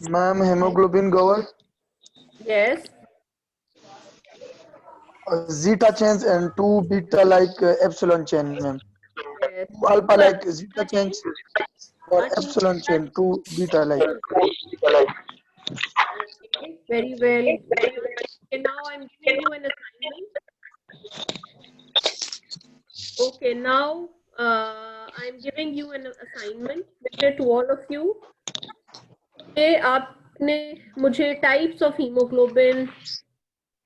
Ma'am, hemoglobin gover, Yes. zeta chains and two beta like epsilon chain, ma'am. Yes. Two alpha So like zeta chains or epsilon chain, two beta like. okay, very well. Okay, now I'm giving you an assignment. Okay, now I'm giving you an assignment to all of you. कि आपने मुझे types of haemoglobin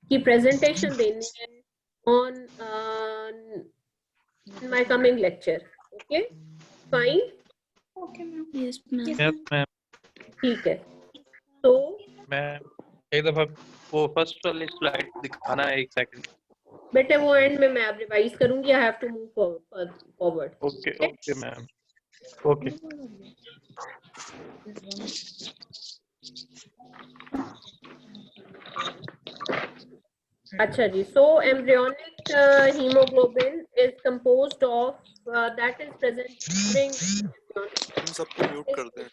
की presentation देनी है on my coming lecture. Okay fine. Yes, ma'am. Yes ma'am. ठीक है. तो ma'am एक दफा वो फर्स्ट वाली स्लाइड दिखाना है, एक सेकंड. बेटे वो एंड में मैं अब रिवाइज करूंगी. I have to move forward. Okay okay ma'am. Okay. अच्छा जी. So embryonic haemoglobin is composed of that is present during सबको म्यूट कर दें.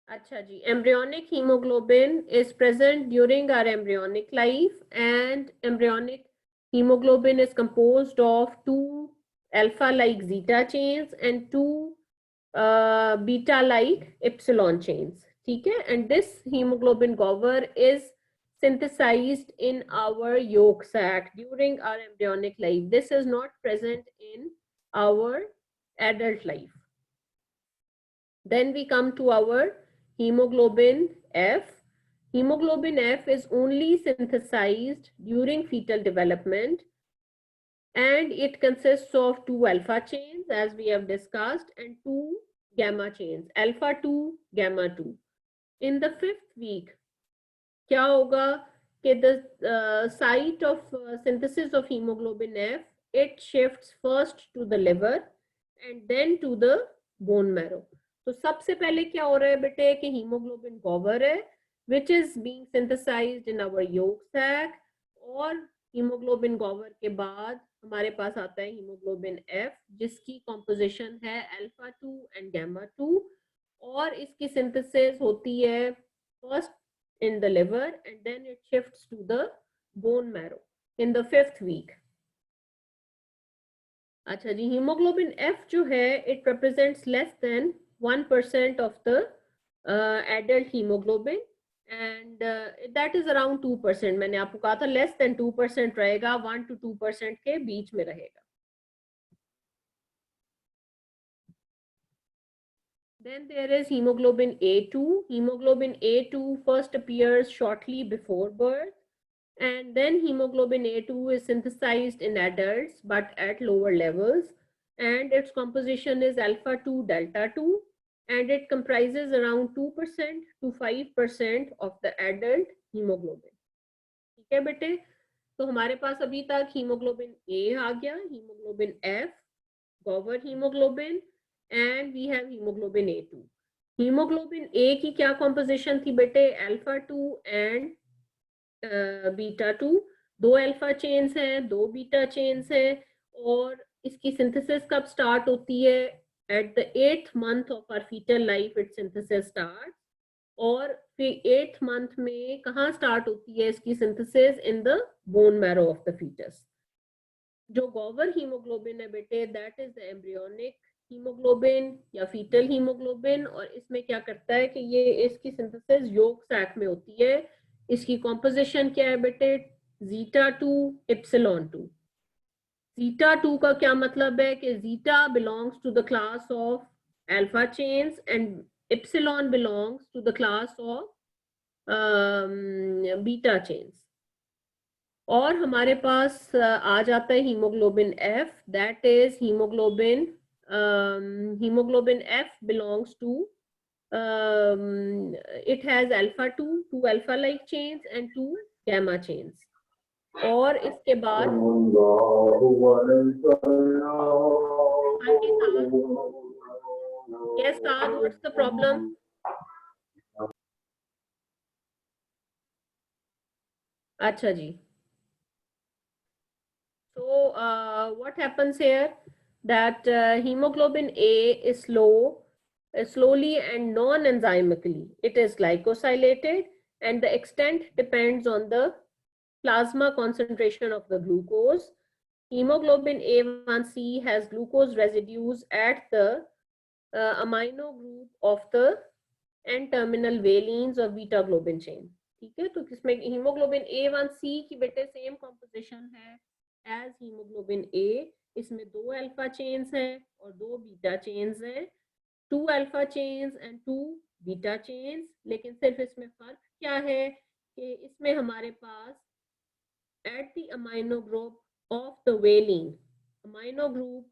अच्छा जी. embryonic hemoglobin is present during our embryonic life, and embryonic hemoglobin is composed of two alpha like zeta chains and two beta like epsilon chains. ठीक है. And this hemoglobin gover is synthesized in our yolk sac during our embryonic life. This is not present in our adult life. Then we come to our hemoglobin F. Hemoglobin F is only synthesized during fetal development, and it consists of two alpha chains as we have discussed and two gamma chains, alpha 2, gamma 2. In the 5th week, क्या होगा कि the site of synthesis of hemoglobin F, it shifts first to the liver and then to the bone marrow. तो सबसे पहले क्या हो रहा है बेटे कि हीमोग्लोबिन गोवर है which is being synthesized in our yolk sac, और हीमोग्लोबिन गोवर के बाद हमारे पास आता है हीमोग्लोबिन F जिसकी कॉम्पोजिशन है अल्फा 2 एंड गामा 2, और इसकी सिंथेसिस होती है first in the liver and then it shifts to the bone marrow in the 5th week. अच्छा जी. hemoglobin F जो है it represents less than 1% of the adult hemoglobin and that is around 2%. मैंने आपको कहा था less than 2% रहेगा, 1 to 2% के बीच में रहेगा. Then there is hemoglobin A2. Hemoglobin A2 first appears shortly before birth, and then hemoglobin A2 is synthesized in adults but at lower levels, and its composition is alpha 2 delta 2, and it comprises around 2% to 5% of the adult hemoglobin. ठीक है बेटे. तो हमारे पास अभी तक hemoglobin A आ गया, hemoglobin F, गोवर hemoglobin, and we have hemoglobin A2. hemoglobin A की क्या composition थी बेटे? alpha 2 and beta 2. दो अल्फा चेन्स हैं, दो बीटा चेन्स हैं, और इसकी सिंथेसिस कब स्टार्ट होती है? At the 8th month of our fetal life its synthesis starts, और फिर 8th month में कहाँ स्टार्ट होती है इसकी synthesis? In the bone marrow of the foetus. जो गोवर हीमोग्लोबिन है बेटे that is the embryonic haemoglobin या फीटल हीमोग्लोबिन, और इसमें क्या करता है कि ये इसकी सिंथेसिस योक सैक में होती है. इसकी कॉम्पोजिशन क्या है बेटे? Zeta 2 epsilon 2. जीटा 2 का क्या मतलब है कि zeta belongs to the class of alpha chains and epsilon belongs to the class of beta chains. और हमारे पास आ जाता है haemoglobin F, that is hemoglobin F belongs to it has alpha 2, two alpha like chains and two gamma chains. और इसके बाद yes Saad, what's the problem? अच्छा जी. So what happens here that hemoglobin A is slowly and non-enzymically. It is glycosylated, and the extent depends on the plasma concentration of the glucose. Hemoglobin A1C has glucose residues at the amino group of the N-terminal valine or beta globin chain. ठीक है, तो किसमें haemoglobin A1C की बेटे same composition है as haemoglobin A. इसमें 2 alpha chains हैं और 2 बीटा चेन्स हैं, 2 alpha chains and 2 beta chains. लेकिन सिर्फ इसमें फर्क क्या है कि इसमें हमारे पास at the amino group of the valine, amino group.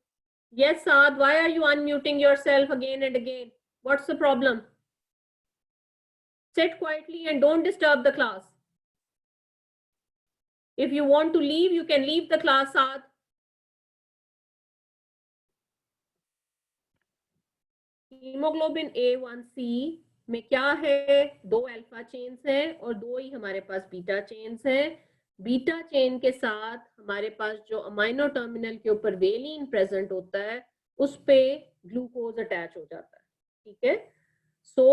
Yes, Saad, why are you unmuting yourself again and again? What's the problem? Sit quietly and don't disturb the class. If you want to leave, you can leave the class, Saad. Haemoglobin A1C में क्या है, 2 alpha chains हैं और 2 ही हमारे पास beta chains हैं. Beta chain के साथ हमारे पास जो अमाइनो टर्मिनल के ऊपर वेलिन प्रेजेंट होता है उस पे ग्लूकोज अटैच हो जाता है. ठीक है, so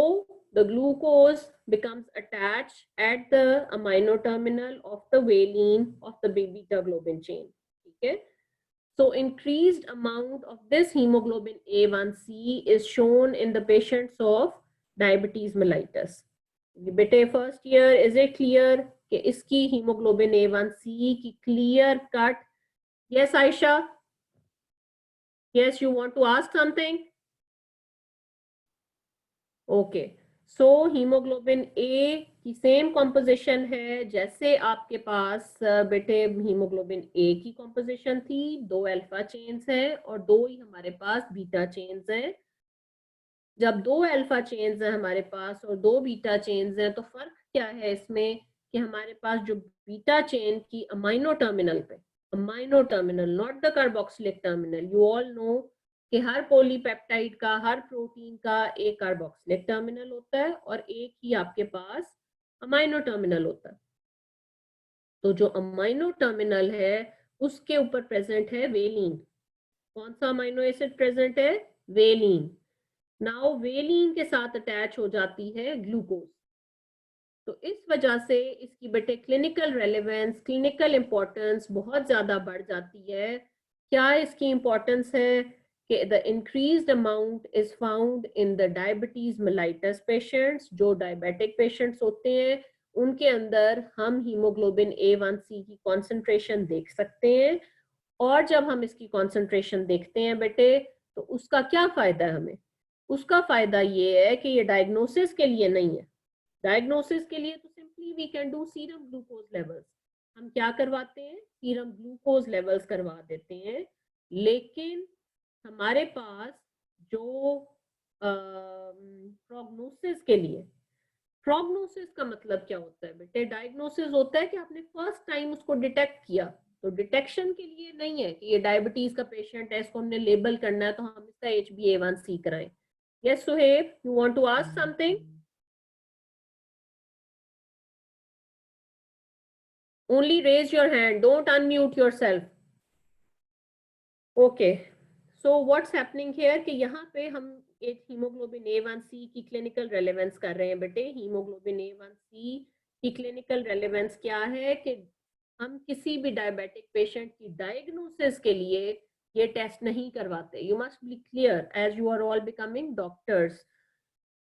the glucose becomes attached at the amino terminal of the valine of the beta globin chain. ठीक है, so increased amount of this hemoglobin A1C is shown in the patients of diabetes mellitus. बेटे first year, is it clear कि इसकी haemoglobin A1C की clear cut? Yes Ayesha, yes, you want to ask something? Okay, so haemoglobin A की same composition है जैसे आपके पास बेटे haemoglobin A की कॉम्पोजिशन थी. 2 अल्फा चेन्स हैं और 2 ही हमारे पास बीटा चेन्स हैं. जब 2 अल्फा चेन्स हैं हमारे पास और 2 बीटा चेन्स हैं, तो फर्क क्या है इसमें कि हमारे पास जो बीटा चेन की अमाइनो टर्मिनल पे, amino terminal not the carboxylic terminal, you all know कि हर पॉलीपेप्टाइड का, हर प्रोटीन का एक कार्बोक्सिलिक टर्मिनल होता है और एक ही आपके पास अमाइनो टर्मिनल होता है. तो जो अमाइनो टर्मिनल है उसके ऊपर प्रेजेंट है वेलिन. कौन सा अमाइनो एसिड प्रेजेंट है? वेलिन. नाउ वेलिन के साथ अटैच हो जाती है ग्लूकोज. तो इस वजह से इसकी बेटे क्लिनिकल रेलेवेंस, क्लिनिकल इंपॉर्टेंस बहुत ज्यादा बढ़ जाती है. क्या इसकी इंपॉर्टेंस है कि the increased amount is found in the diabetes mellitus patients. जो डायबिटिक पेशेंट्स होते हैं उनके अंदर हम हीमोग्लोबिन A1C की कॉन्सेंट्रेशन देख सकते हैं. और जब हम इसकी कॉन्सेंट्रेशन देखते हैं बेटे, तो उसका क्या फायदा है हमें? उसका फायदा ये है कि ये डायग्नोसिस के लिए नहीं है. डायग्नोसिस के लिए तो simply we can do serum glucose levels. हम क्या करवाते हैं? सीरम ग्लूकोज लेवल्स करवा देते हैं. लेकिन हमारे पास जो प्रोग्नोसिस के लिए, प्रोग्नोसिस का मतलब क्या होता है बेटे? डायग्नोसिस होता है कि आपने फर्स्ट टाइम उसको डिटेक्ट किया. तो डिटेक्शन के लिए नहीं है कि ये डायबिटीज का पेशेंट है, इसको हमने लेबल करना है तो हम इसका HbA1c कराएं. Yes, Suhaib, you want to ask something? Only raise your hand, don't unmute yourself. Okay, so what's happening here कि यहाँ पे हम एक हीमोग्लोबिन A1C की क्लिनिकल रेलेवेंस कर रहे हैं बेटे. हीमोग्लोबिन A1C की क्लिनिकल रेलेवेंस क्या है कि हम किसी भी डायबिटिक पेशेंट की डायग्नोसिस के लिए ये टेस्ट नहीं करवाते. You must be clear as you are all becoming doctors.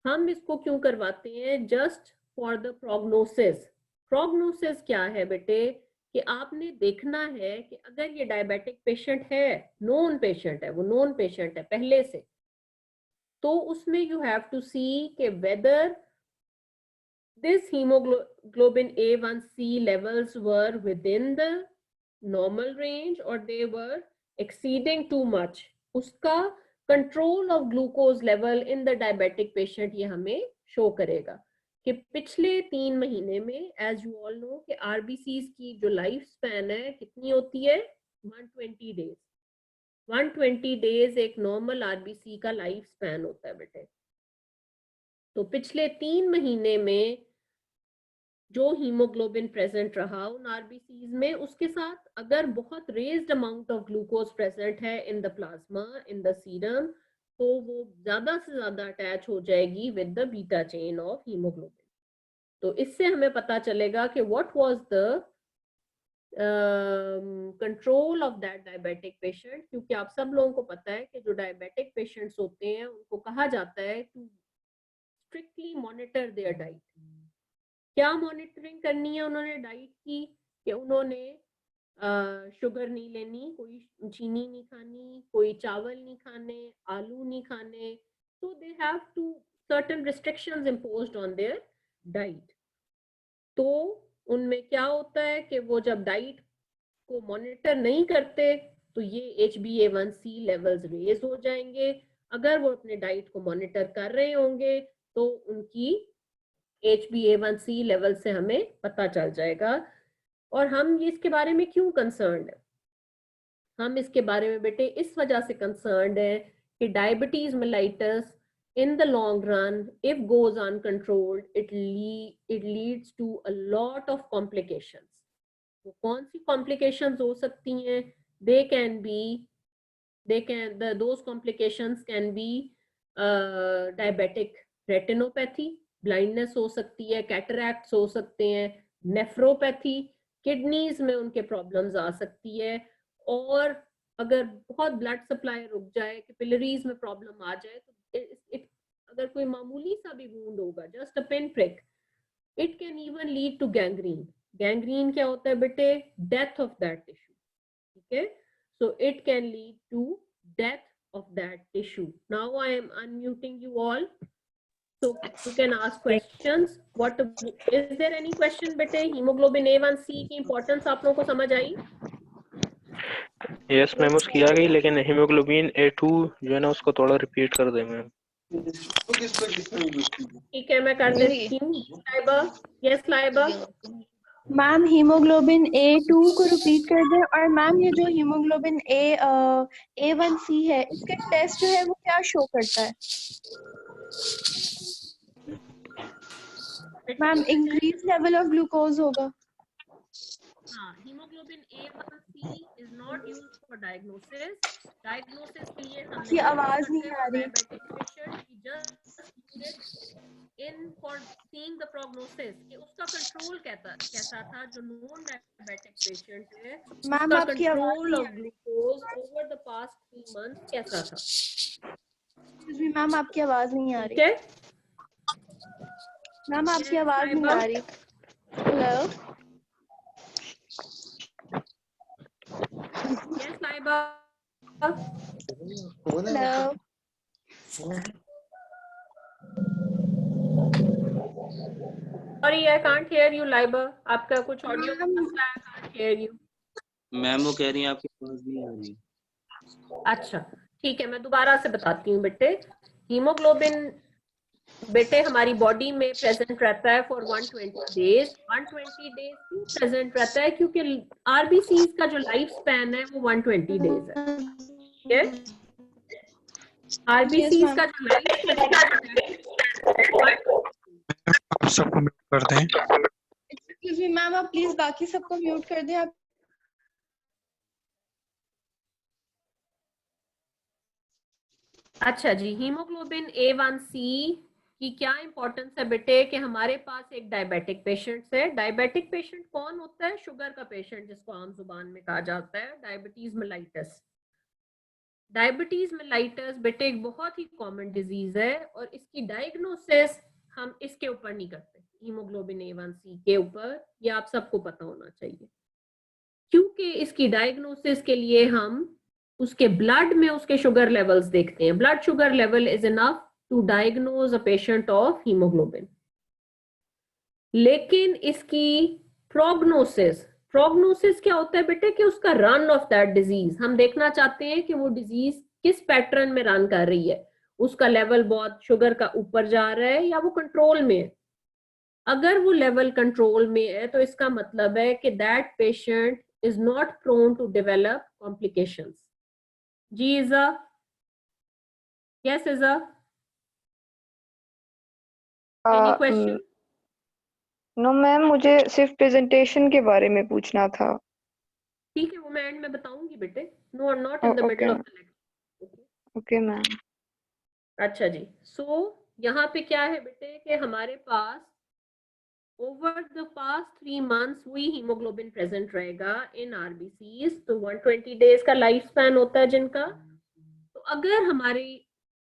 हम इसको क्यों करवाते हैं? Just for the prognosis. Prognosis क्या है बेटे कि आपने देखना है कि अगर ये डायबिटिक पेशेंट है, नोन पेशेंट है, वो नोन पेशेंट है पहले से, तो उसमें यू हैव टू सी कि weather this hemoglobin A1C levels were within the normal range or they were exceeding too much. उसका control of glucose level in the diabetic patient ये हमें show करेगा कि पिछले 3 महीने में as you all know कि RBCs की जो लाइफ स्पैन है कितनी होती है? 120 days. 120 days एक नॉर्मल RBC का लाइफ स्पैन होता है बेटे. तो पिछले 3 महीने में जो हीमोग्लोबिन प्रेजेंट रहा उन आरबीसीज में, उसके साथ अगर बहुत raised amount of glucose present है in the plasma, in the serum, तो वो ज्यादा से ज्यादा अटैच हो जाएगी with the beta chain of haemoglobin. तो इससे हमें पता चलेगा कि what was the control of that diabetic patient, क्योंकि आप सब लोगों को पता है कि जो डायबिटिक पेशेंट्स होते हैं उनको कहा जाता है to strictly monitor their diet. क्या मॉनिटरिंग करनी है उन्होंने डाइट की, कि उन्होंने शुगर नहीं लेनी, कोई चीनी नहीं खानी, कोई चावल नहीं खाने, आलू नहीं खाने, so they have to certain restrictions imposed on their diet। तो उनमें क्या होता है कि वो जब डाइट को मॉनिटर नहीं करते तो ये HbA1c लेवल्स रेज हो जाएंगे। अगर वो अपने डाइट को मॉनिटर कर रहे होंगे तो उनकी HbA1c लेवल से हमें पता चल जाएगा। और हम इसके बारे में क्यों कंसर्न्ड है? हम इसके बारे में बेटे इस वजह से कंसर्न्ड है कि diabetes mellitus in the long run, if goes uncontrolled, it leads to a lot of complications। तो कौन सी complications हो सकती हैं? Those complications can be diabetic retinopathy, blindness हो सकती है, cataracts हो सकते हैं, nephropathy, kidneys में उनके problems आ सकती है, और अगर बहुत ब्लड सप्लाई रुक जाए, कैपिलरीज में प्रॉब्लम आ जाए, तो अगर कोई मामूली सा भी वूंड होगा, just a pin prick, it can even lead to gangrene. Gangrene क्या होता है बेटे? Death of that tissue. ठीक है, so it can lead to death of that tissue. Now I am unmuting you all, so you can ask questions. What is there any question bete? Hemoglobin A1c की importance आप लोगों को समझ आई? Yes ma'am, उसकी आ गई, लेकिन haemoglobin A2 जो है ना उसको थोड़ा रिपीट कर दे मैम। ठीक है, मैं कर देती हूँ। Laiba, yes Laiba. Ma'am haemoglobin A2 को रिपीट कर दें, और मैम ये जो हीमोग्लोबिन A1C है, इसका टेस्ट जो है वो क्या शो करता है? Ma'am increase level of glucose होगा। हाँ, hemoglobin A1c is not used for diagnosis। Diagnosis के लिए हम आपकी आवाज नहीं आ रही। Diabetic patient, we just use it in for seeing the prognosis कि उसका कंट्रोल कैसा था। जो नॉन डायबिटिक पेशेंट है, मैम उसका आपकी आवाज कंट्रोल नहीं ऑफ आ रही। Glucose over the past 3 months कैसा था। मैम आपकी आवाज नहीं आ ठीक रही। है, मैम आपकी आवाज नहीं आ रही। Hello yes Laiba. Hello Sorry, I can't hear you, Laiba. आपका कुछ ऑडियो का मसला है, I can't hear you। Ma'am वो कह रही हैं आपकी आवाज नहीं आ रही। अच्छा ठीक है, मैं दोबारा से बताती हूँ बेटे। हीमोग्लोबिन बेटे हमारी बॉडी में प्रेजेंट रहता है फॉर 120 डेज। 120 डेज क्यों प्रेजेंट रहता है? क्योंकि आरबीसीज का जो लाइफ स्पैन है वो 120 डेज है। ठीक है, आरबीसीज का जो लाइफ स्पैन है आप सबको म्यूट कर दें। एक्सक्यूज मी मैम, आप प्लीज बाकी सबको म्यूट कर दें। आप अच्छा जी, हीमोग्लोबिन A1c की क्या इंपॉर्टेंस है बेटे? कि हमारे पास एक डायबिटिक पेशेंट है। डायबिटिक पेशेंट कौन होता है? शुगर का पेशेंट, जिसको आम जुबान में कहा जाता है डायबिटीज मेलाइटस। डायबिटीज मेलाइटस बेटे एक बहुत ही कॉमन डिजीज है, और इसकी डायग्नोसिस हम इसके ऊपर नहीं करते, हीमोग्लोबिन A1c के ऊपर। ये आप सबको पता होना चाहिए, क्योंकि इसकी डायग्नोसिस के लिए हम उसके ब्लड में उसके शुगर लेवल्स देखते हैं। Blood sugar level is enough to diagnose a patient of haemoglobin. लेकिन इसकी प्रोग्नोसिस क्या होता है बेटे? कि उसका रन ऑफ दैट डिजीज हम देखना चाहते हैं कि वो डिजीज किस पैटर्न में रन कर रही है। उसका लेवल बहुत शुगर का ऊपर जा रहा है या वो कंट्रोल में है। अगर वो लेवल कंट्रोल में है तो इसका मतलब है कि that patient is not prone to develop complications। जी Iza, yes Iza, any question? No ma'am, मुझे सिर्फ प्रेजेंटेशन के बारे में पूछना था। ठीक है, वो मैं एंड में बताऊंगी बेटे। No, I am not in the okay middle of the lecture. Okay ma'am. अच्छा जी, सो यहाँ पे क्या है बेटे कि हमारे पास ओवर द पास्ट 3 months वही हीमोग्लोबिन प्रेजेंट रहेगा इन आरबीसीज। तो 120 डेज का लाइफ स्पैन होता है जिनका। तो अगर हमारे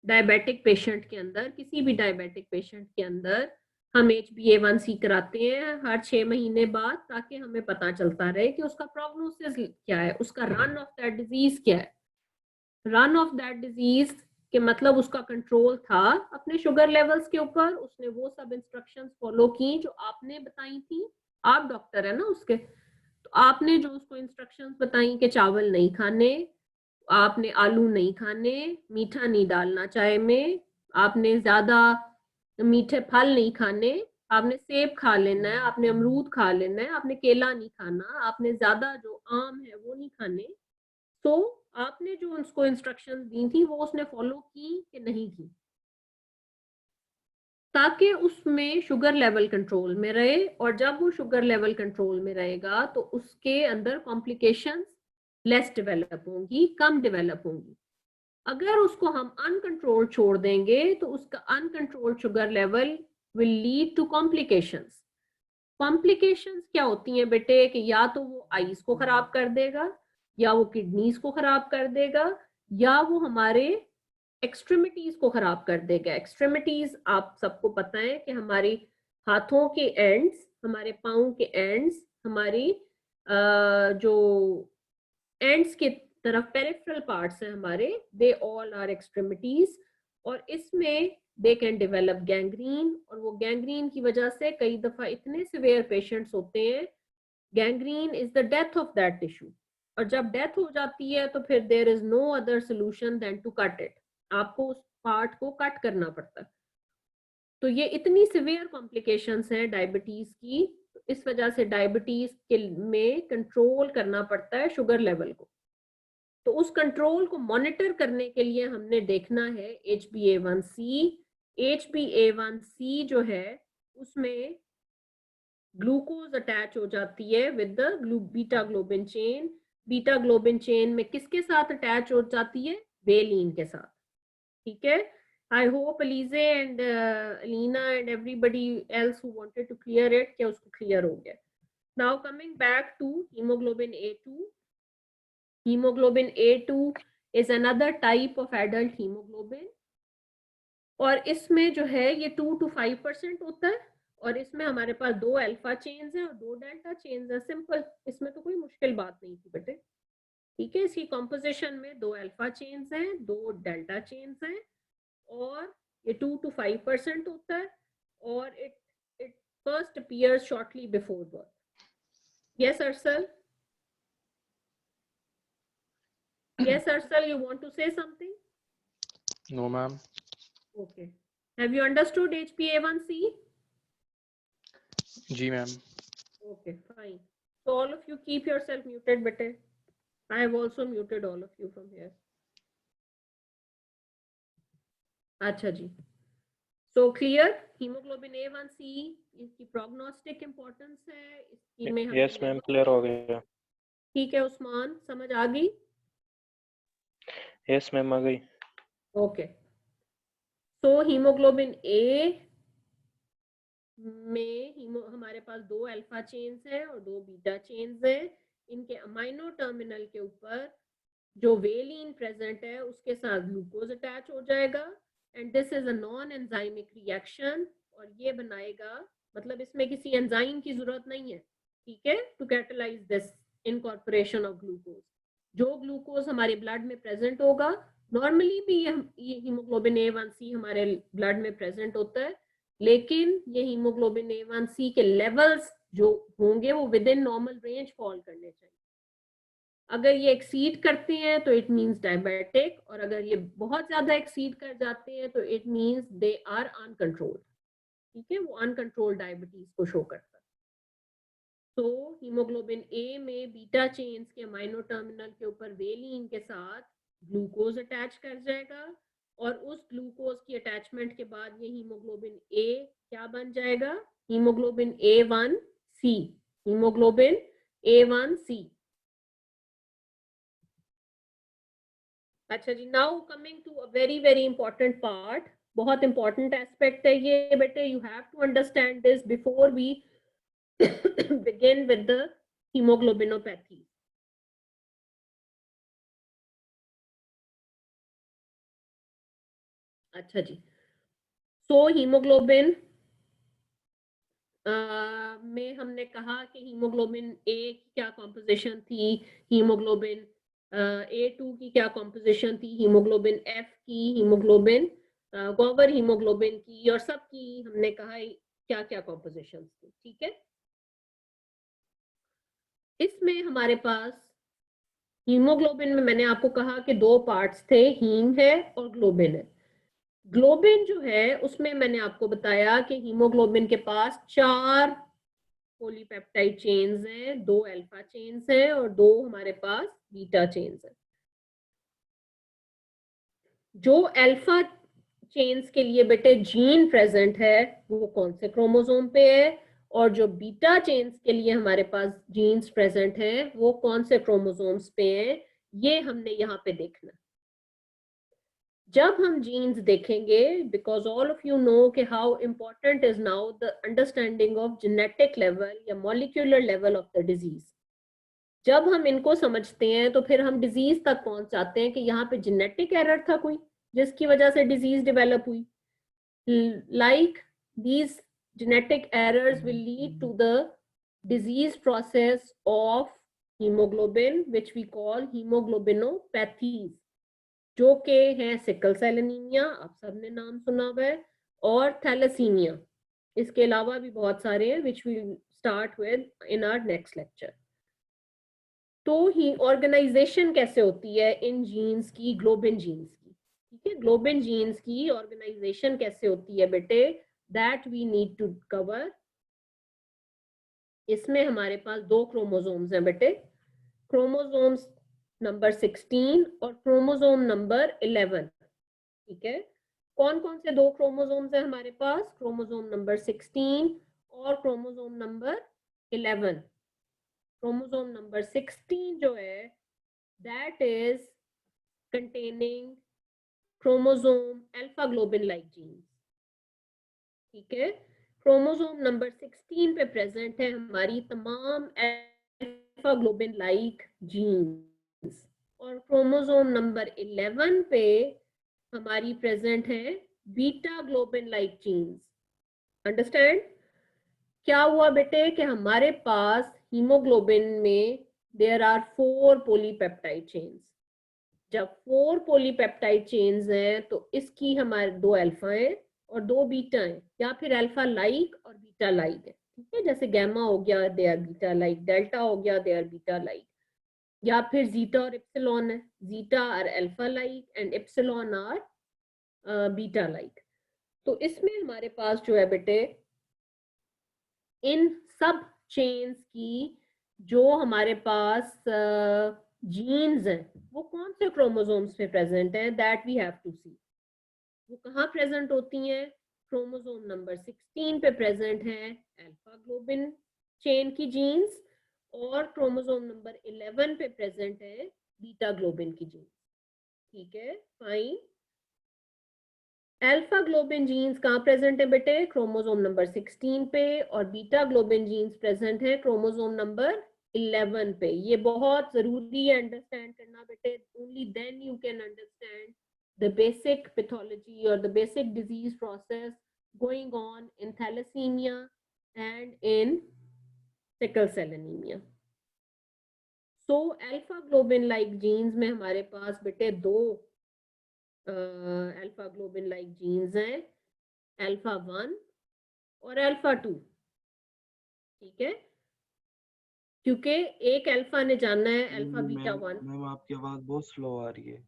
डायबिटिक पेशेंट के अंदर, किसी भी डायबिटिक पेशेंट के अंदर हम HbA1c कराते हैं हर 6 महीने बाद, ताकि हमें पता चलता रहे कि उसका प्रोग्नोसिस क्या है, उसका रन ऑफ दैट डिजीज क्या है। रन ऑफ दैट डिजीज के मतलब उसका कंट्रोल था अपने शुगर लेवल्स के ऊपर, उसने वो सब इंस्ट्रक्शंस फॉलो की जो आपने बताई थी। आप डॉक्टर है ना उसके, तो आपने जो उसको इंस्ट्रक्शंस बताई कि चावल नहीं खाने, आपने आलू नहीं खाने, मीठा नहीं डालना चाय में, आपने ज्यादा मीठे फल नहीं खाने, आपने सेब खा लेना है, आपने अमरूद खा लेना है, आपने केला नहीं खाना, आपने ज्यादा जो आम है वो नहीं खाने। तो आपने जो उसको इंस्ट्रक्शंस दी थी वो उसने फॉलो की कि नहीं की, ताकि उसमें शुगर लेवल कंट्रोल में रहे। और जब वो शुगर लेवल कंट्रोल में रहेगा तो उसके अंदर कॉम्प्लिकेशंस लेस डेवलप होंगी, कम डेवलप होंगी। अगर उसको हम अनकंट्रोल छोड़ देंगे तो उसका uncontrolled sugar level will lead to complications. Complications क्या होती हैं बेटे कि या तो वो आईज को खराब कर देगा, या वो किडनीज को खराब कर देगा, या वो हमारे एक्सट्रीमिटीज को खराब कर देगा। एक्सट्रीमिटीज आप सबको पता है कि हमारी हाथों के एंड्स, हमारे पाँव के एंड्स, हमारी जो एंड्स की तरफ पेरिफेरल पार्ट्स हैं हमारे, दे ऑल आर एक्सट्रीमिटीज। और इसमें दे कैन डेवलप गैंग्रीन, और वो गैंग्रीन की वजह से कई दफा इतने सिवियर पेशेंट्स होते हैं, gangrene is the death of that tissue. और जब डेथ हो जाती है तो फिर there is no other solution than to cut it, आपको उस पार्ट को कट करना पड़ता है। तो ये इतनी सिवियर कॉम्प्लिकेशंस हैं डायबिटीज की, तो इस वजह से डायबिटीज के में कंट्रोल करना पड़ता है शुगर लेवल को। तो उस कंट्रोल को मॉनिटर करने के लिए हमने देखना है HbA1c। HbA1c जो है उसमें ग्लूकोज अटैच हो जाती है with the beta globin chain. Beta globin chain में किसके साथ अटैच हो जाती है? वेलिन के साथ। ठीक है, I hope Alizeh and Alina and everybody else who wanted to clear it, क्या उसको क्लियर हो गया। Now coming back to haemoglobin A2। hemoglobin A2 is another type of adult hemoglobin, और इसमें जो है ये 2 to 5% होता है। और इसमें हमारे पास 2 अल्फा चेन्स हैं और 2 डेल्टा चेन्स हैं। सिंपल, इसमें तो कोई मुश्किल बात नहीं थी बेटे। ठीक है, इसकी कॉम्पोजिशन में 2 अल्फा चेन्स हैं, 2 डेल्टा चेन्स हैं, और ये 2 to 5% होता है, और it first appears shortly before birth. Yes, Arsal? Yes, Arsal, you want to say something? No ma'am. Okay. Have you understood HbA1c? जी ma'am. Okay, fine. So all of you keep yourself muted, bete. I have also muted all of you from here. अच्छा जी. So clear? Hemoglobin A1c इसकी prognostic importance है, इसकी में हमें yes ma'am, clear हो गया। ठीक है उस्मान, समझ आ गई? यस मैम, आ गई। ओके, तो हीमोग्लोबिन ए में हमारे पास 2 अल्फा चेन्स हैं और 2 बीटा चेन्स हैं। इनके अमाइनो टर्मिनल के ऊपर जो वेलिन प्रेजेंट है उसके साथ ग्लूकोज अटैच हो जाएगा, and this is a non enzymic reaction, और ये बनाएगा, मतलब इसमें किसी एंजाइम की जरूरत नहीं है, ठीक है, to catalyse this incorporation of glucose. जो ग्लूकोज हमारे ब्लड में प्रेजेंट होगा, नॉर्मली भी ये हीमोग्लोबिन A1c हमारे ब्लड में प्रेजेंट होता है, लेकिन ये हीमोग्लोबिन A1c के लेवल्स जो होंगे वो with in normal range fall करने चाहिए। अगर ये एक्सीड करते हैं तो इट मींस डायबिटिक, और अगर ये बहुत ज्यादा एक्सीड कर जाते हैं तो it means they are uncontrolled. ठीक है, वो अनकंट्रोल्ड डायबिटीज को शो करता है। तो हीमोग्लोबिन ए में बीटा चेन्स के अमाइनो टर्मिनल के ऊपर वेलिन के साथ ग्लूकोज अटैच कर जाएगा, और उस ग्लूकोज की अटैचमेंट के बाद ये हीमोग्लोबिन ए क्या बन जाएगा? hemoglobin A1C, hemoglobin A1C. अच्छा जी, now coming to a very important part, बहुत important aspect है ये बेटे, you have to understand this before we begin with the hemoglobinopathy. अच्छा जी, so hemoglobin में हमने कहा कि हीमोग्लोबिन ए की क्या कॉम्पोजिशन थी, हीमोग्लोबिन A2 की क्या कॉम्पोजिशन थी, हीमोग्लोबिन F की, हीमोग्लोबिन गोवर हीमोग्लोबिन की, और सब की हमने कहा क्या क्या कॉम्पोजिशन थी। ठीक है, इसमें हमारे पास हीमोग्लोबिन में मैंने आपको कहा कि दो पार्ट्स थे, हीम है और ग्लोबिन है। ग्लोबिन जो है उसमें मैंने आपको बताया कि हीमोग्लोबिन के पास 4 पॉलीपेप्टाइड चेन्स हैं, 2 अल्फा चेन्स हैं और 2 हमारे पास बीटा चेन्स हैं। जो अल्फा चेन्स के लिए बेटे जीन प्रेजेंट है वो कौन से क्रोमोसोम पे है, और जो बीटा चेन्स के लिए हमारे पास जीन्स प्रेजेंट है वो कौन से क्रोमोसोम्स पे हैं, ये हमने यहाँ पे देखना। जब हम जीन्स देखेंगे, because all of you know कि how important is now the understanding of genetic level या molecular level of the disease. जब हम इनको समझते हैं तो फिर हम डिजीज तक पहुंच जाते हैं कि यहाँ पे जेनेटिक एरर था कोई जिसकी वजह से डिजीज डेवलप हुई। Like these genetic errors will lead to the disease process of hemoglobin, which we call hemoglobinopathies, जो के हैं सिकल सेल एनीमिया, आप सबने नाम सुना हुआ है, और थैलेसीमिया। इसके अलावा भी बहुत सारे हैं which we start with in our next lecture. तो ही ऑर्गेनाइजेशन कैसे होती है इन जीन्स की, ग्लोबिन जीन्स की। ठीक है, ग्लोबिन जीन्स की ऑर्गेनाइजेशन कैसे होती है बेटे, that we need to cover. इसमें हमारे पास 2 क्रोमोसोम्स हैं बेटे, क्रोमोसोम्स नंबर 16 और क्रोमोसोम नंबर 11। ठीक है, कौन कौन से 2 क्रोमोसोम्स हैं हमारे पास, क्रोमोसोम नंबर 16 और क्रोमोसोम नंबर 11। क्रोमोसोम नंबर 16 जो है that is containing chromosome alpha globin like genes. ठीक है, क्रोमोसोम नंबर 16 पे प्रेजेंट है हमारी तमाम अल्फा ग्लोबिन लाइक जीन्स, और क्रोमोसोम नंबर 11 पे हमारी प्रेजेंट है beta globin like genes. Understand क्या हुआ बेटे कि हमारे पास हीमोग्लोबिन में देयर आर 4 पॉलीपेप्टाइड चेन्स। जब 4 पॉलीपेप्टाइड चेन्स हैं तो इसकी हमारे 2 अल्फा हैं और 2 बीटा हैं, या फिर अल्फा लाइक और बीटा लाइक है। ठीक है, जैसे गैमा हो गया they are beta like, delta हो गया दे आर बीटा लाइक, या फिर जीटा और एप्सिलॉन है, zeta are alpha like and epsilon are beta like. तो इसमें हमारे पास जो है बेटे इन सब चेन्स की जो हमारे पास जीन्स हैं वो कौन से क्रोमोसोम्स पे प्रेजेंट है, दैट वी हैव टू सी। वो कहाँ प्रेजेंट होती हैं, क्रोमोसोम नंबर 16 पे प्रेजेंट है अल्फा ग्लोबिन चेन की जीन्स, और क्रोमोसोम नंबर 11 पे प्रेजेंट है बीटा ग्लोबिन की जीन्स। ठीक है, फाइन। अल्फा ग्लोबिन जीन्स कहाँ प्रेजेंट है बेटे, क्रोमोसोम नंबर 16 पे, और बीटा ग्लोबिन जीन्स प्रेजेंट है क्रोमोसोम नंबर 11 पे। ये बहुत जरूरी है अंडरस्टैंड करना बेटे, only then you can understand the basic pathology or the basic disease process going on in thalassemia and in sickle cell anemia. So alpha globin like genes में हमारे पास बेटे 2 alpha globin like genes हैं, alpha 1 और alpha 2। ठीक है, क्योंकि एक alpha ने जानना है अल्फा बीटा 1। मैम आपकी आवाज बहुत स्लो आ रही है।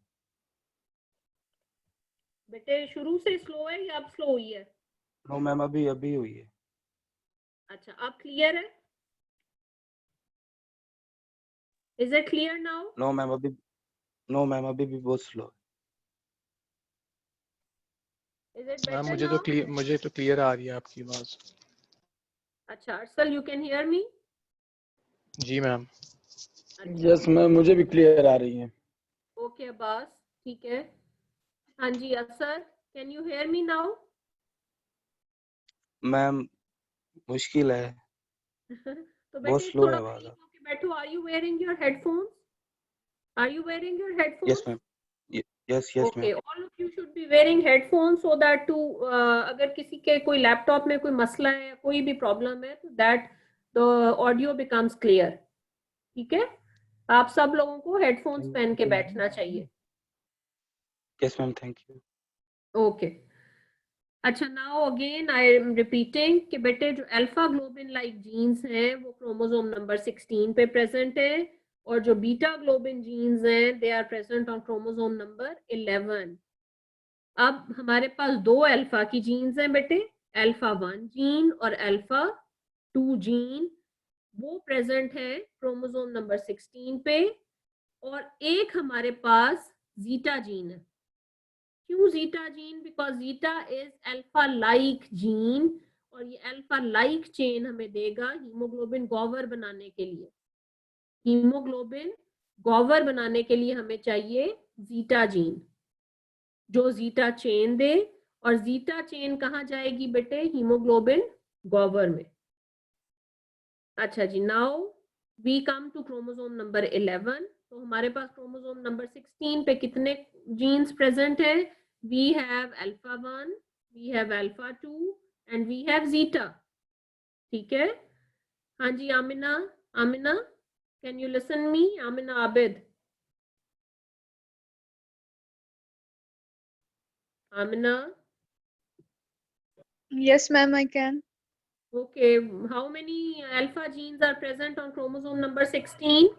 बेटे शुरू से स्लो है या अब स्लो हुई है? नो मैम, अभी हुई है। अच्छा, अब क्लियर है? Is it clear now? No ma'am, अभी भी बहुत स्लो इज इट है। Ma'am better now? मुझे तो क्लियर आ रही है आपकी आवाज। अच्छा Arsal, you can hear me? जी मैम। यस मैम, मुझे भी क्लियर आ रही है। ओके अब्बास, ठीक है। हाँ जी असर, can you hear me now? Ma'am मुश्किल है, तो बहुत बेटे स्लो है थोड़ा आवाज। करीब होके बैठो। Are you wearing your headphones? Are you wearing your headphones? Yes ma'am, yes yes okay, ma'am. All of you should be wearing headphones so that to अगर किसी के कोई लैपटॉप में कोई मसला है या कोई भी प्रॉब्लम है तो that the audio becomes clear. ठीक है, आप सब लोगों को हेडफोन्स पहन के बैठना चाहिए। Yes ma'am, thank you. Okay अच्छा, now again I am repeating कि बेटे जो अल्फा ग्लोबिन लाइक जीन्स हैं वो क्रोमोसोम नंबर 16 पे प्रेजेंट है, और जो बीटा ग्लोबिन जीन्स हैं they are present on chromosome number 11। अब हमारे पास दो अल्फा की जीन्स हैं बेटे, अल्फा 1 जीन और अल्फा 2 जीन, वो प्रेजेंट है क्रोमोसोम नंबर 16 पे, और एक हमारे पास जीटा जीन है। क्यों zeta gene? Because zeta is alpha like gene, और ये अल्फा लाइक चेन हमें देगा हीमोग्लोबिन गॉवर बनाने के लिए। हीमोग्लोबिन गॉवर बनाने के लिए हमें चाहिए जीटा जीन, जो जीटा चेन दे, और जीटा चेन कहाँ जाएगी बेटे? हीमोग्लोबिन गॉवर में। अच्छा जी, now we come to chromosome number 11। तो हमारे पास क्रोमोसोम नंबर 16 पे कितने जीन्स प्रेजेंट है? We have alpha 1, we have alpha 2 and we have zeta. ठीक है, हाँ जी Amina, Amina can you listen me? Amina Abid, Amina. Yes, ma'am, I can. Okay, how many alpha genes are present on chromosome number 16?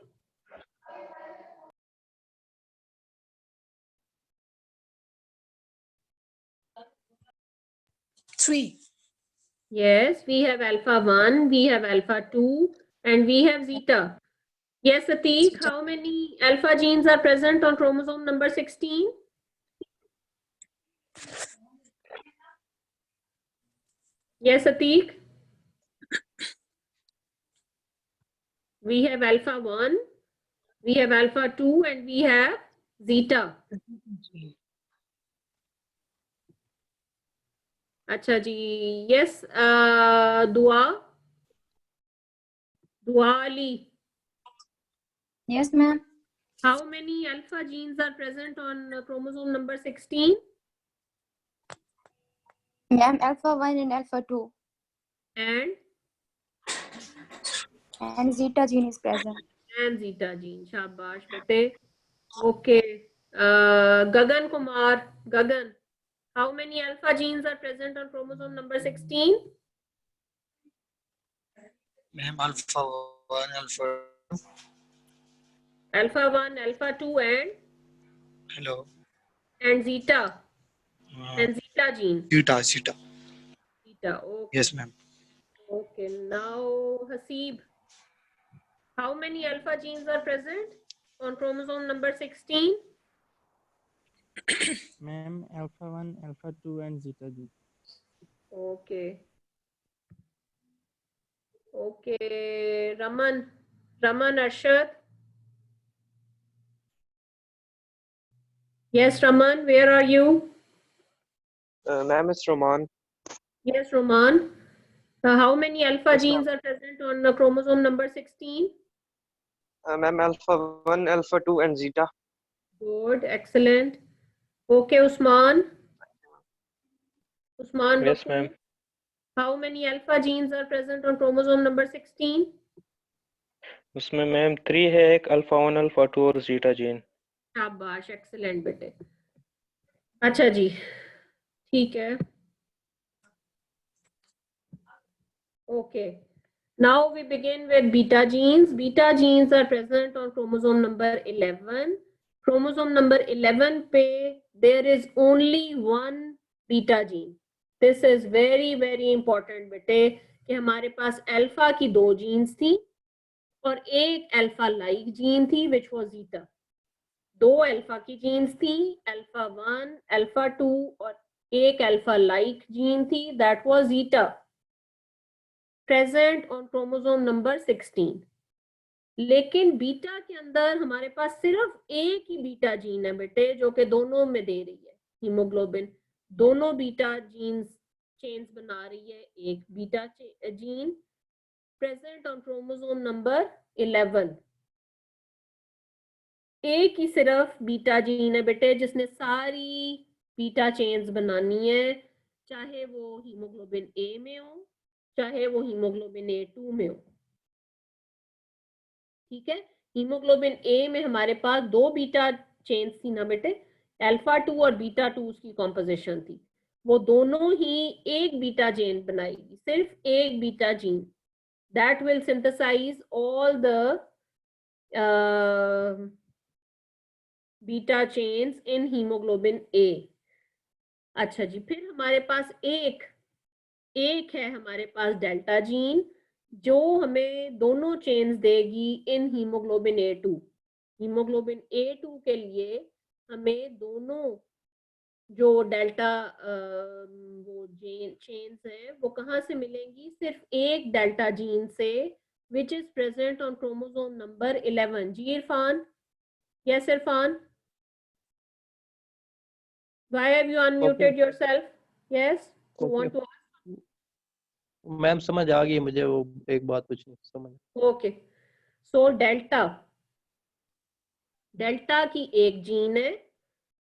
Three. Yes, we have alpha 1, we have alpha 2, and we have zeta. Yes, Atik, how many alpha genes are present on chromosome number 16? Yes, Atik. We have alpha 1, we have alpha 2, and we have zeta. Acha ji, yes, Dua. Dua Ali. Yes, ma'am. How many alpha genes are present on chromosome number 16? Ma'am, alpha 1 and alpha 2. And Zeta gene is present. zeta gene. Shabash bete. Okay. Gagan Kumar. Gagan, how many alpha genes are present on chromosome number 16? Ma'am, alpha 1, alpha. Alpha 1, alpha 2, and? Hello. And zeta. And zeta gene. Zeta. Zeta. Okay. Yes, ma'am. Okay. Now, Hasib, how many alpha genes are present on chromosome number 16? Ma'am, alpha 1, alpha 2, and zeta gene. Okay. Okay. Raman Arshad. Yes, Raman, where are you? Ma'am, it's Roman. Yes, Roman. How many alpha Yes, genes are present on chromosome number 16? Ma'am, alpha 1, alpha 2, and zeta. Good, excellent. Okay, Usman. Usman, Yes, Rafu, ma'am. how many alpha genes are present on chromosome number 16? उसमें ma'am 3 है, एक alpha 1, alpha 2 और zeta gene. शाबाश, excellent बेटे। अच्छा जी, ठीक है। Okay. Now we begin with beta genes. Beta genes are present on chromosome number 11. Chromosome number 11 पे there is only one beta gene. This is very very important बेटे, कि हमारे पास अल्फा की 2 जीन्स थी और एक अल्फा लाइक जीन थी which was zeta. 2 alpha की जीन्स थी, अल्फा 1, अल्फा 2 और एक अल्फा लाइक जीन थी that was zeta. Present on chromosome number 16। लेकिन बीटा के अंदर हमारे पास सिर्फ एक ही बीटा जीन है बेटे, जो कि दोनों में दे रही है हीमोग्लोबिन। दोनों बीटा जीन्स चेन्स बना रही है। एक beta gene present on chromosome number 11। एक ही सिर्फ बीटा जीन है बेटे जिसने सारी बीटा चेन्स बनानी है, चाहे वो हीमोग्लोबिन ए में हो, चाहे वो हीमोग्लोबिन A2 में हो। ठीक है, हीमोग्लोबिन ए में हमारे पास 2 बीटा चेन्स थी ना बेटे, अल्फा 2 और बीटा 2 उसकी कॉम्पोजिशन थी। वो दोनों ही एक बीटा चेन बनाएगी, सिर्फ एक beta gene that will synthesize all the beta chains in haemoglobin A. अच्छा जी, फिर हमारे पास एक है हमारे पास डेल्टा जीन, जो हमें दोनों चेन्स देगी इन हीमोग्लोबिन A2। हीमोग्लोबिन A2 के लिए हमें दोनों जो डेल्टा वो चेन्स हैं वो कहाँ से मिलेंगी? सिर्फ एक डेल्टा जीन से, which is present on chromosome number 11। जी Irfan? Yes Irfan? Why have you unmuted yourself? Yes, you want to ask? Ma'am समझ आ गई मुझे, वो एक बात पूछनी समझ। ओके, सो डेल्टा की एक जीन है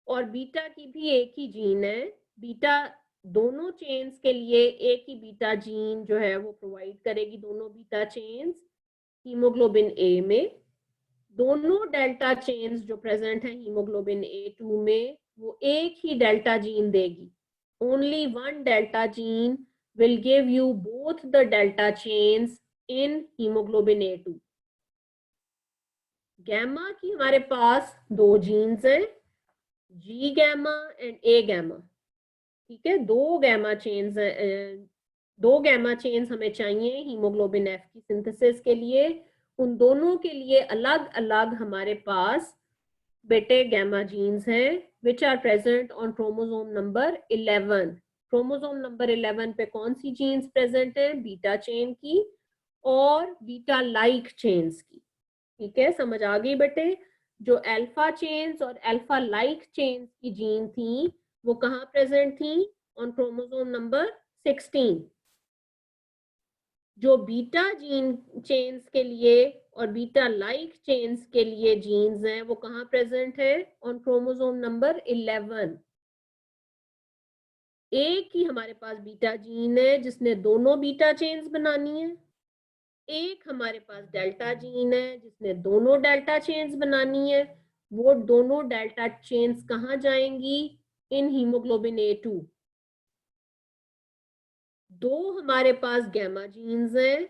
और बीटा की भी एक ही जीन है। बीटा दोनों चेन्स के लिए एक ही बीटा जीन जो है वो प्रोवाइड करेगी दोनों बीटा चेन्स हीमोग्लोबिन ए में। दोनों डेल्टा चेन्स जो प्रेजेंट है हीमोग्लोबिन A2 में, वो एक ही डेल्टा जीन देगी। Only one delta gene will give you both the delta chains in hemoglobin A2। Gamma की हमारे पास 2 जीन्स हैं, G gamma and A gamma. ठीक है, 2 गैमा चेन्स हमें चाहिए हीमोग्लोबिन F की सिंथेसिस के लिए। उन दोनों के लिए अलग अलग हमारे पास बेटे गैमा जीन्स हैं, which are present on chromosome number 11। Chromosome number 11 पे कौन सी जीन्स प्रेजेंट है? बीटा चेन की और बीटा लाइक चेन्स की। ठीक है, समझ आ गई बेटे? जो अल्फा चेन्स और अल्फा लाइक चेन्स की जीन थी वो कहाँ प्रेजेंट थी? On chromosome number 16। जो बीटा जीन चेन्स के लिए और बीटा लाइक चेन्स के लिए जीन्स हैं वो कहाँ प्रेजेंट है? On chromosome number 11। एक ही हमारे पास बीटा जीन है जिसने दोनों बीटा चेन्स बनानी है। एक हमारे पास डेल्टा जीन है जिसने दोनों डेल्टा चेन्स बनानी है। वो दोनों डेल्टा चेन्स कहाँ जाएंगी? इन हीमोग्लोबिन A2। 2 हमारे पास गैमा जीन्स हैं।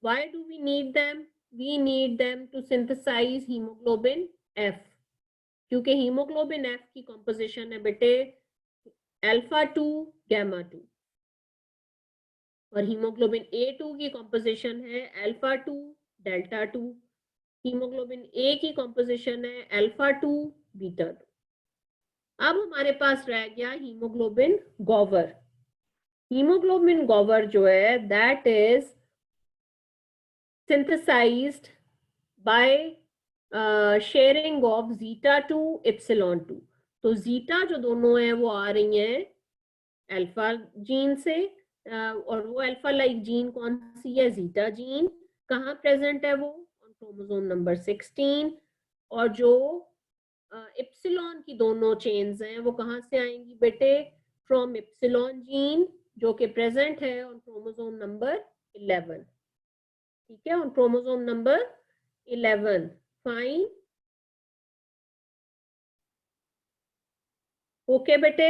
Why do we need them? We need them to synthesize hemoglobin F, क्योंकि हीमोग्लोबिन F की कॉम्पोजिशन है बेटे अल्फा 2 गैमा 2 और हीमोग्लोबिन A2 की कॉम्पोजिशन है अल्फा 2 डेल्टा 2। हीमोग्लोबिन A की कॉम्पोजिशन है अल्फा 2 बीटा 2। अब हमारे पास रह गया हीमोग्लोबिन गोवर। हीमोग्लोबिन गोवर जो है that is synthesised by sharing of zeta 2 epsilon 2। तो जीटा जो दोनों हैं वो आ रही हैं अल्फा जीन से, और वो अल्फा लाइक जीन कौन सी है? Zeta gene. कहाँ प्रेजेंट है वो? On chromosome number 16। और जो इप्सिलॉन की दोनों चेन्स हैं वो कहाँ से आएंगी बेटे? फ्रॉम इप्सिलॉन जीन, जो कि प्रेजेंट है ऑन क्रोमोसोम नंबर 11। ठीक है, on chromosome number 11। Fine, okay बेटे?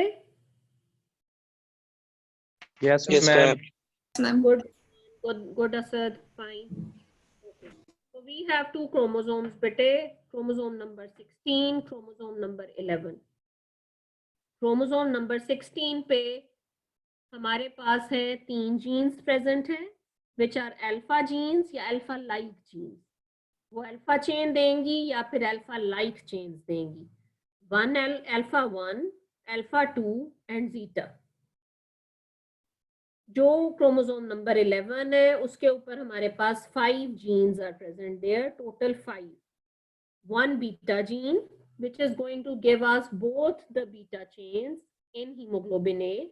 Yes Yes, ma'am. Good Asad, fine. Okay. So we have 2 chromosomes bete, chromosome number 16, chromosome number 11। Chromosome number 16 पे हमारे पास है 3 जीन्स प्रेजेंट हैं, विच आर अल्फा जीन्स या alpha like jeans. वो alpha chain देंगी या फिर अल्फा लाइक चेन्स देंगी। Alpha 1, alpha 2 and zeta. जो क्रोमोसोम नंबर 11 है उसके ऊपर हमारे पास 5 genes are present there, total 5. One beta gene which is going to give us both the beta chains in hemoglobin A,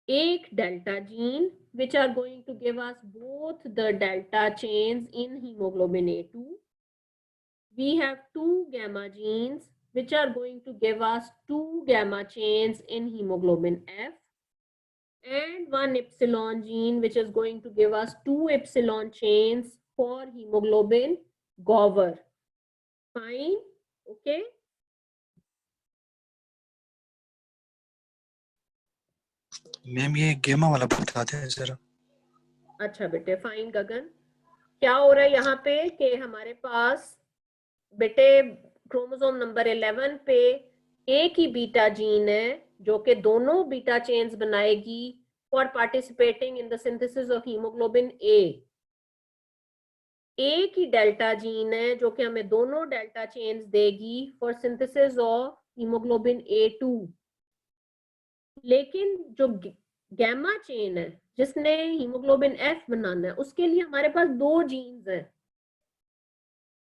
एक delta gene which are going to give us both the delta chains in hemoglobin A2. We have 2 gamma genes which are going to give us 2 gamma chains in hemoglobin F, and 1 epsilon gene which is going to give us 2 epsilon chains for hemoglobin Gover. Fine, okay. Ma'am ये गेमा वाला बताते हैं जरा। अच्छा बेटे, fine गगन, क्या हो रहा है यहाँ पे कि हमारे पास बेटे क्रोमोसोम नंबर 11 पे एक ही बीटा जीन है जो कि दोनों बीटा चेन्स बनाएगी for participating in the synthesis of haemoglobin A. एक ही डेल्टा जीन है जो कि हमें दोनों डेल्टा चेन्स देगी for synthesis of haemoglobin A2। लेकिन जो गैमा चेन है जिसने हीमोग्लोबिन F बनाना है उसके लिए हमारे पास 2 जीन्स हैं,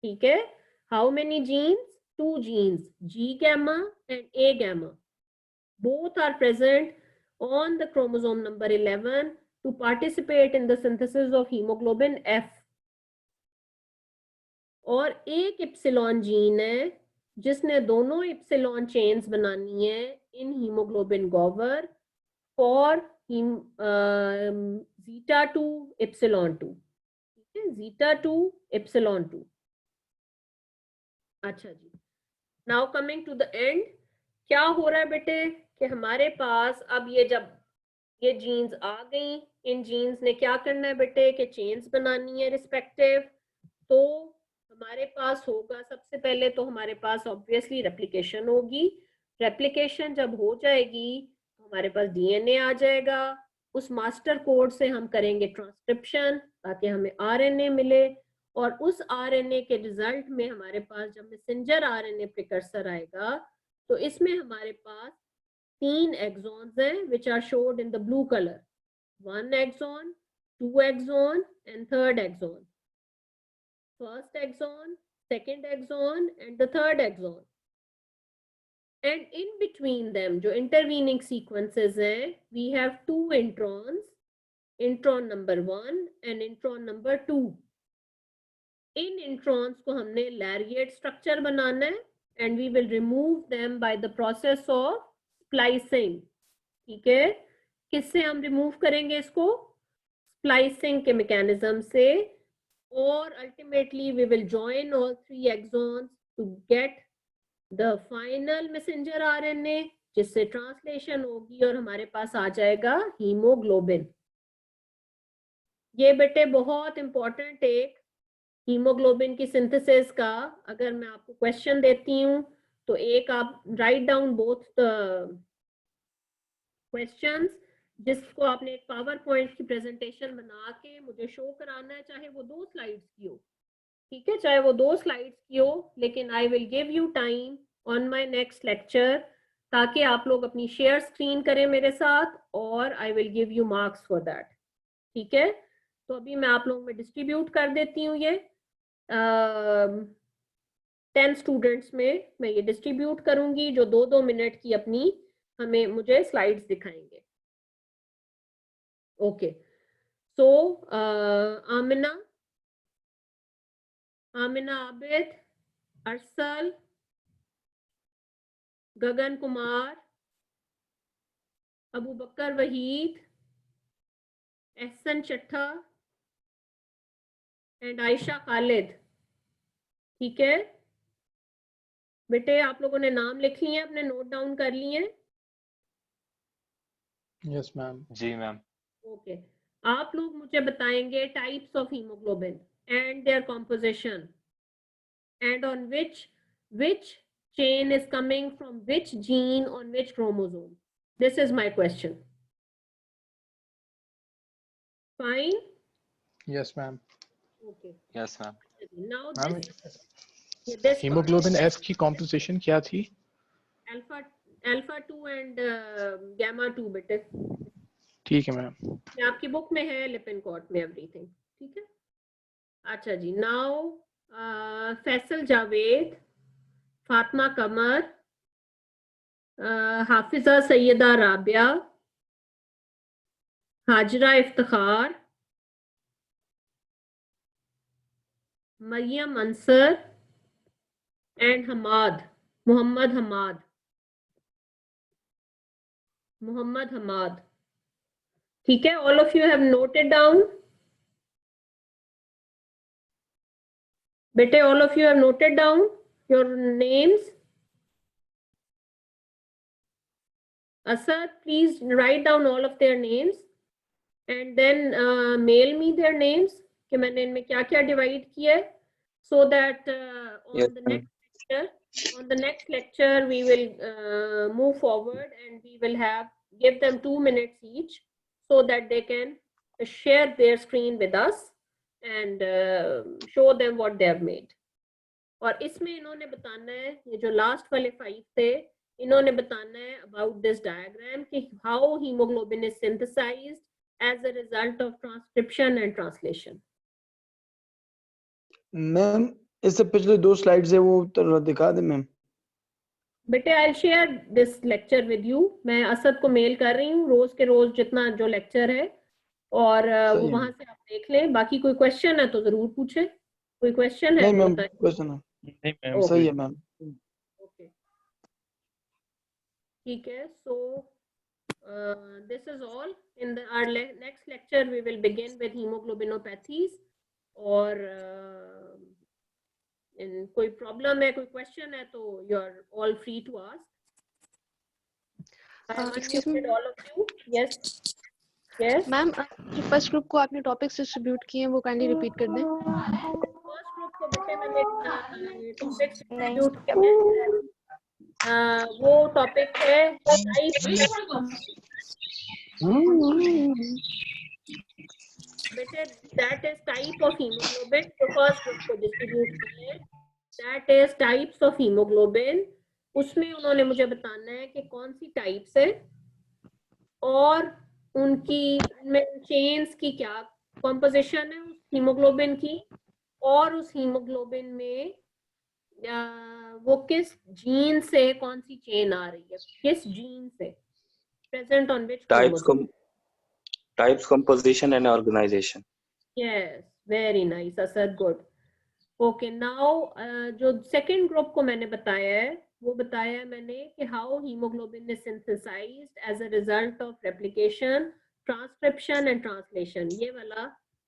ठीक है। How many genes? 2 genes, G gamma and A gamma. Both are present on the chromosome number 11 to participate in the synthesis of hemoglobin F. और एक इप्सिलॉन जीन है जिसने दोनों इप्सिलॉन चेन्स बनानी है इन हीमोग्लोबिन गोवर फॉर zeta 2 epsilon 2, ठीक है, zeta 2 epsilon 2। अच्छा जी, now coming to the end, क्या हो रहा है बेटे कि हमारे पास अब ये जब ये जीन्स आ गई, इन जीन्स ने क्या करना है बेटे कि चेन्स बनानी है रिस्पेक्टिव। तो हमारे पास होगा सबसे पहले तो हमारे पास ऑब्वियसली रेप्लिकेशन होगी। रेप्लिकेशन जब हो जाएगी तो हमारे पास डीएनए आ जाएगा, उस मास्टर कोड से हम करेंगे ट्रांसक्रिप्शन ताकि हमें आरएनए मिले, और उस आरएनए के रिजल्ट में हमारे पास जब मैसेंजर आरएनए प्रिकर्सर आएगा तो इसमें हमारे पास 3 एक्सॉन्स हैं which are shown in the blue colour, 1 exon, 2 exon and 3rd exon. First axon, 2nd axon and the 3rd axon, and in between them जो intervening sequences हैं we have 2 introns, intron number 1 and intron number 2। In introns को हमने lariat structure बनाना है and we will remove them by the process of splicing, ठीक है। किससे हम remove करेंगे इसको? splicing के mechanism से, और ultimately we will join all 3 axons to get the final messenger RNA जिससे ट्रांसलेशन होगी और हमारे पास आ जाएगा हीमोग्लोबिन। ये बेटे बहुत इंपॉर्टेंट एक हीमोग्लोबिन की सिंथेसिस का अगर मैं आपको क्वेश्चन देती हूँ तो एक आप write down both the questions, जिसको आपने एक पावर पॉइंट की प्रेजेंटेशन बना के मुझे शो कराना है, चाहे वो 2 स्लाइड्स की हो, ठीक है, चाहे वो 2 स्लाइड्स की हो, लेकिन I will give you time on my next lecture ताकि आप लोग अपनी शेयर स्क्रीन करें मेरे साथ और I will give you marks for that, ठीक है। तो अभी मैं आप लोगों में डिस्ट्रीब्यूट कर देती हूँ ये 10 स्टूडेंट्स में मैं ये डिस्ट्रीब्यूट करूंगी जो 2-2 मिनट की अपनी मुझे स्लाइड्स दिखाएंगे। ओके, सो आमिना आबिद, अरसल, गगन कुमार, अबू बकर वहीद, एहसन चट्टा एंड आयशा खालिद, ठीक है बेटे। आप लोगों ने नाम लिख लिए, अपने नोट डाउन कर लिए? Yes ma'am. जी मैम। ओके, आप लोग मुझे बताएंगे types of haemoglobin and their composition and on which chain is coming from which gene on which chromosome. This is my question. Fine? Yes ma'am. Okay. Yes ma'am. Now ma'am this haemoglobin F की composition क्या थी? alpha 2 and gamma 2 बेटे। ठीक है ma'am. ये आपकी book में है, लिपिनकॉट में एवरीथिंग, ठीक है। अच्छा जी, नाउ फैसल जावेद, फातिमा कमर, हाफिजा सैयदा राबिया, हाजरा इफ्तिखार, मरियम अंसर एंड मोहम्मद हमाद। ठीक है, all of you have noted down बेटे, all of you have noted down your names. Asad, please write down all of their names and then mail me their names कि मैंने इनमें क्या क्या डिवाइड किया है, so that Yes, on the next lecture we will move forward and we will give them 2 minutes each so that they can share their screen with us and show them what they have made. और इसमें इन्होंने बताना है, ये जो last वाले 5 थे, इन्होंने बताना है अबाउट दिस डायग्राम कि how haemoglobin is synthesised as a result of transcription and translation. Ma'am इससे पिछले 2 स्लाइड्स है वो तो दिखा दे मैम। बेटे I will share this lecture with you, मैं असद को मेल कर रही हूँ रोज के रोज जितना जो लेक्चर है, और वो वहां से आप देख लें। बाकी कोई क्वेश्चन है तो जरूर पूछे, कोई क्वेश्चन है नहीं तो मैम, बताइए। क्वेश्चन है नहीं मैम, सही है मैम। ओके ठीक है, सो this is all. In our next lecture we will begin with hemoglobinopathies, और in कोई प्रॉब्लम है, कोई क्वेश्चन है तो you are all free to ask. Excuse me, all of you. Yes. Yes. Ma'am जो first group को आपने topics distribute किए हैं वो काइंडली रिपीट कर दें। फर्स्ट ग्रुप को बेटे मैंने टॉपिक्स डिस्ट्रीब्यूट किए, वो टॉपिक है बेटे, that is type of haemoglobin. तो फर्स्ट ग्रुप को डिस्ट्रीब्यूट किए, that is types of haemoglobin. उसमें उन्होंने मुझे बताना है कि कौन सी टाइप्स है और उनकी चेन्स की क्या कॉम्पोजिशन है उस हीमोग्लोबिन की, और उस हीमोग्लोबिन में वो किस जीन से कौन सी चेन आ रही है, किस जीन से, present on which types, composition and organization. Yes, very nice, Asad, good. Okay, now जो सेकेंड ग्रुप को मैंने बताया है वो बताया है मैंने कि how haemoglobin is synthesised as a result of replication, transcription and translation. ये वाला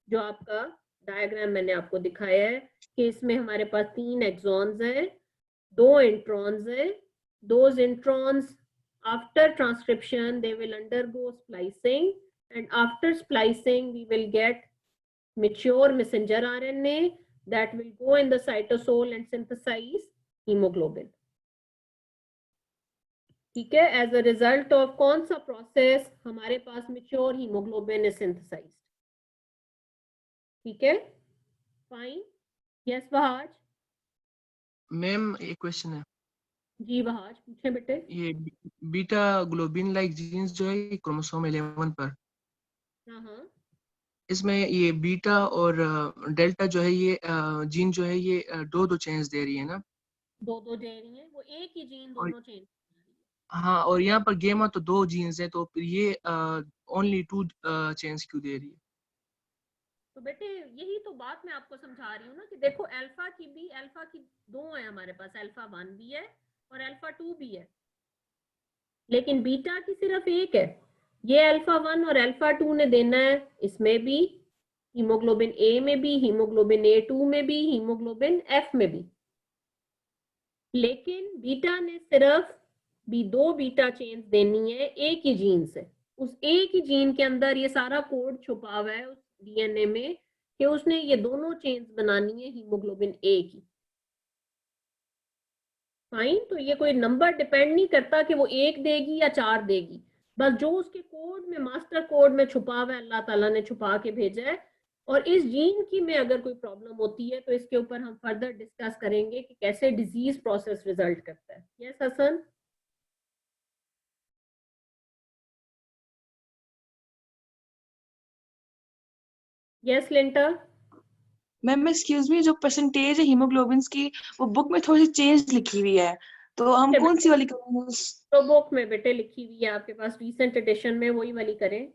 जो आपका डायग्राम मैंने आपको दिखाया है कि इसमें हमारे पास 3 एक्सॉन्स हैं, 2 इंट्रॉन्स हैं। Those introns after transcription they will undergo splicing, and after splicing we will get mature messenger RNA that will go in the cytosol and synthesize hemoglobin. ठीक है, as a result of कौन सा process हमारे पास mature hemoglobin is synthesized. ठीक है, fine. Yes Wahaj. Ma'am एक question है। जी वहाज पूछे बेटे। ये बीटा ग्लोबिन लाइक जीन्स जो है क्रोमोसोम 11 पर, हाँ, इसमें ये बीटा और डेल्टा जो है ये जीन जो है ये दो चेंज दे रही है ना? दो दे रही है, वो एक ही जीन दोनों चेंज। हाँ, और यहाँ पर गेमा तो 2 जीन्स है, तो फिर ये ओनली 2 चेंज क्यों दे रही है? तो बेटे यही तो बात मैं आपको समझा रही हूँ ना कि देखो अल्फा की 2 है हमारे पास, अल्फा 1 भी है और अल्फा 2 भी है, लेकिन बीटा की सिर्फ एक है। ये अल्फा 1 और अल्फा 2 ने देना है इसमें भी, हीमोग्लोबिन ए में भी, हीमोग्लोबिन A2 में भी, हीमोग्लोबिन F में भी, लेकिन बीटा ने सिर्फ 2 बीटा चेन्स देनी है एक ही जीन से। उस एक ही जीन के अंदर ये सारा कोड छुपा हुआ है उस डीएनए में कि उसने ये दोनों चेन्स बनानी है हीमोग्लोबिन ए की। फाइन, तो ये कोई नंबर डिपेंड नहीं करता कि वो 1 देगी या 4 देगी, बस जो उसके कोड में, मास्टर कोड में छुपा हुआ है, अल्लाह ताला ने छुपा के भेजा है। और इस जीन की में अगर कोई प्रॉब्लम होती है तो इसके ऊपर हम फर्दर डिस्कस करेंगे कि कैसे डिजीज प्रोसेस रिजल्ट करता है। Yes Hasan. Yes, Linter. Ma'am excuse me, जो परसेंटेज है हीमोग्लोबिन की वो बुक में थोड़ी चेंज लिखी हुई है, तो हम Okay, कौन सी वाली करेंगे? तो बुक में बेटे लिखी हुई है आपके पास रीसेंट एडिशन में, वही वाली करें।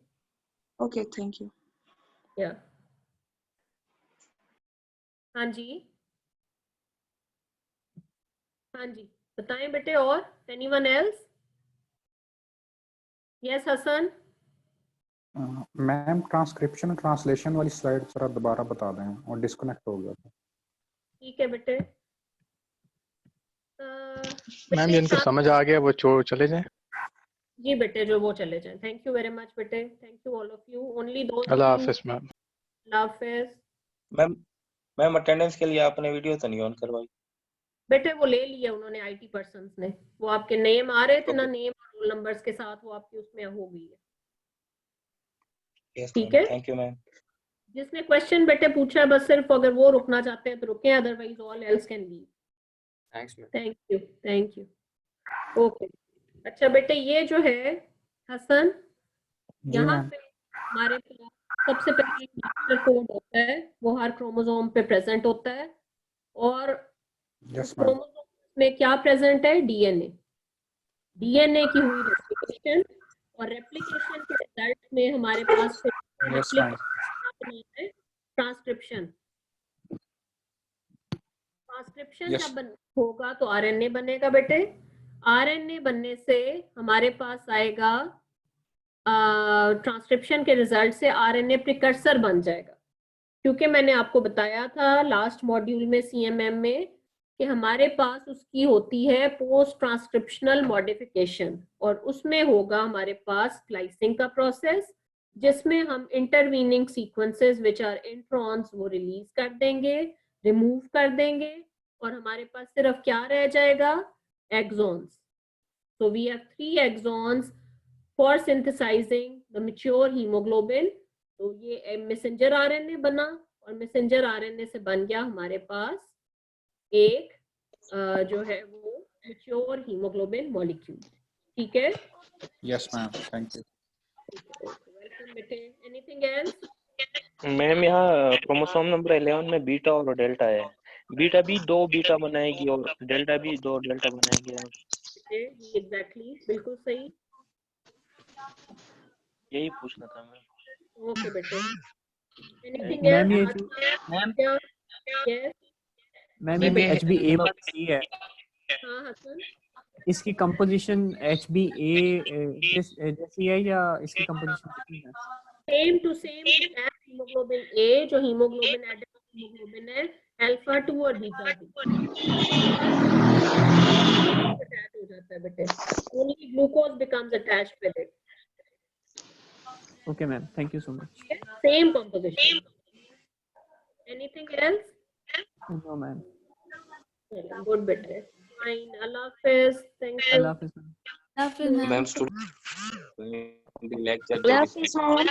Okay, thank you. या हाँ जी, हाँ जी, बताएं बेटे। और anyone else? Yes Hasan. Ma'am transcription translation वाली स्लाइड जरा दोबारा बता दें, और डिस्कनेक्ट हो गया था। ठीक है बेटे। मैम जिनको समझ आ गया वो चले जाएं। जी बेटे, जो वो चले जाएं। थैंक यू वेरी मच बेटे, thank you all of you. Only दो। अल्लाह हाफिज मैम। अल्लाह हाफिज। मैम अटेंडेंस के लिए आपने वीडियो तो नहीं ऑन करवाई? बेटे वो ले लिया उन्होंने, आईटी पर्सन्स ने। वो आपके नेम आ रहे थे ना, नेम और रोल नंबर्स के साथ, वो आपकी उसमें हो गई है। ठीक है, थैंक यू मैम। जिसने क्वेश्चन बेटे पूछा है बस सिर्फ अगर वो रुकना चाहते हैं तो रुकें, otherwise all else can leave. Thanks ma'am. Thank you, thank you. Okay, अच्छा बेटे ये जो है हसन, यहाँ पे हमारे पास सबसे पहले मास्टर कोड होता है, वो हर क्रोमोसोम पे प्रेजेंट होता है। और क्रोमोसोम में क्या प्रेजेंट है? डीएनए। डीएनए की हुई रेप्लिकेशन, और रेप्लिकेशन के रिजल्ट में हमारे पास ट्रांसक्रिप्शन। ट्रांसक्रिप्शन जब होगा तो आरएनए बनेगा बेटे। आरएनए बनने से हमारे पास आएगा, ट्रांसक्रिप्शन के रिजल्ट से आरएनए प्रिकर्सर बन जाएगा। क्योंकि मैंने आपको बताया था लास्ट मॉड्यूल में सीएमएम में कि हमारे पास उसकी होती है पोस्ट ट्रांसक्रिप्शनल मॉडिफिकेशन, और उसमें होगा हमारे पास स्प्लाइसिंग का प्रोसेस, जिसमें हम intervening sequences which are introns वो रिलीज कर देंगे, रिमूव कर देंगे, और हमारे पास सिर्फ क्या रह जाएगा? Exons. So we have 3 exons for synthesizing the mature hemoglobin. तो ये मैसेंजर आरएनए बना, और मैसेंजर आरएनए से बन गया हमारे पास एक जो है वो मैच्योर हीमोग्लोबिन मॉलिक्यूल। ठीक है? Yes ma'am, thank you. Welcome बेटे। Anything else? मैम यहाँ क्रोमोसोम नंबर 11 में बीटा और डेल्टा है। बीटा भी 2 बीटा बनाएगी और डेल्टा भी 2 डेल्टा बनाएगी। एग्जैक्टली, बिल्कुल सही। यही पूछना था मैम। ओके बेटे। एनीथिंग मैम ये एल्स? यस मैम ये HbA1c है, हाँ हसन। इसकी कंपोजिशन HbA जैसी है या इसकी कंपोजिशन कितनी है? Same to same as haemoglobin A, जो हीमोग्लोबिन एडल्ट हीमोग्लोबिन है, अल्फा 2 और बीटा 2 अटैच हो जाता है बेटे। Only glucose becomes attached with it. Okay ma'am, thank you so much. Same composition. Anything else? No ma'am. Good बेटे, fine. अल्लाह हाफिज। Thank you. अल्लाह हाफिज मैम। मैम स्टूडेंट लेक्चर अल्लाह हाफिज मैम।